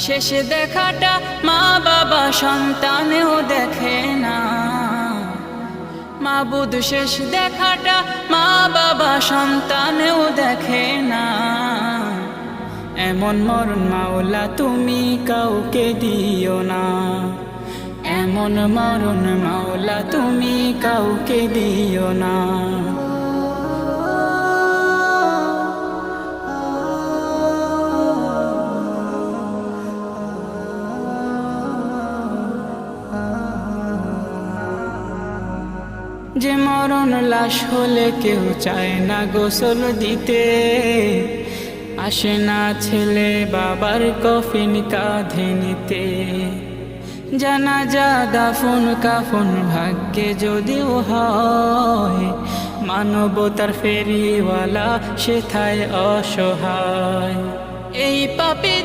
শেষ দেখাটা মা বাবা সন্তানেও দেখে না, মাবুদ শেষ দেখাটা মা বাবা সন্তানেও দেখে না। এমন মরণ মাওলা তুমি কাউকে দিও না, এমন মরণ মাওলা তুমি কাউকে দিও না। যে মরণ লাশ হলে কেউ চায় না গোসল দিতে, আসে না ছেলে বাবার কফিন কাঁধে নিতে। জানাজা দাফন কাফন ভাগ্যে যদিও হয়, মানবতার ফেরিওয়ালা সেথায় অসহায়। এই পাপী